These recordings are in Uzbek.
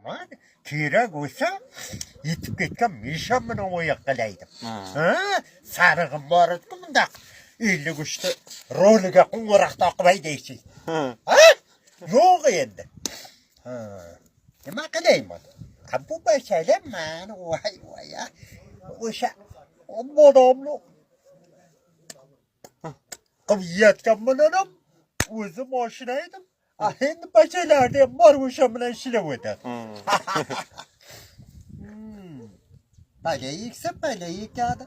aman kerak bo'lsa yetib ketgan misha bilan o'yoq qilaydim. Sarig'im bor edi bundaq 53 roliga qo'ng'iroq taqib haydaysiz. Yo'q endi. Nima qilayman? Bu masala mani voy o'sha odamni qiliyotgan bilan ham o'zi mashina edim. Endi bachalarda ham bor o'sha bilan ishlab o'tadi. Pala yeksa pala yekadi.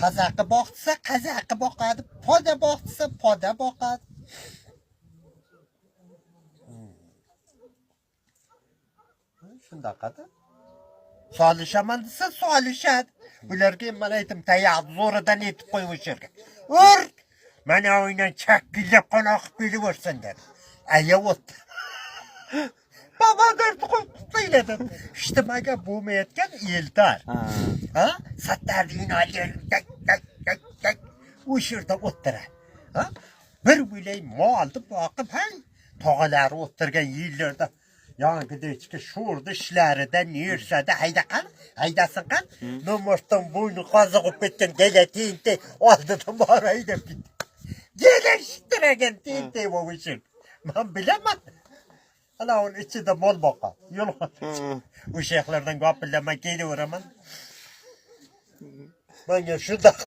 Qazaqi boqsa qazaqi boqadi, poda boqsa poda boqadi. Shundaqada. Solishaman desa solishadi. Bularga men aytdim, tayoq zo'ridan yetib qo'yishirga. Ur! Mana o'ynan chakkillab qanoqib kelaversin dedi. Aya o'tdi. Babadirni qo'yib tutlaydi. İştimaga bo'lmayotgan Eldor. Sattarlikni olgan o'sha yerda o'tiradi. Bir bo'lay molni boqib, tog'alari o'tirgan yillarda yong'idechki sho'rdi ishlarida nersada haydasin qan no'moshdan bo'yni qoziqib ketgan gelatinti oldida bor haydab ketdi. Gelashtirgan tinti bo'lishim. Men bilaman. Ana onun içinde mol boqadi. Yo'q. O'sha yoqlardan gapillamay kelaveraman. Menga shunday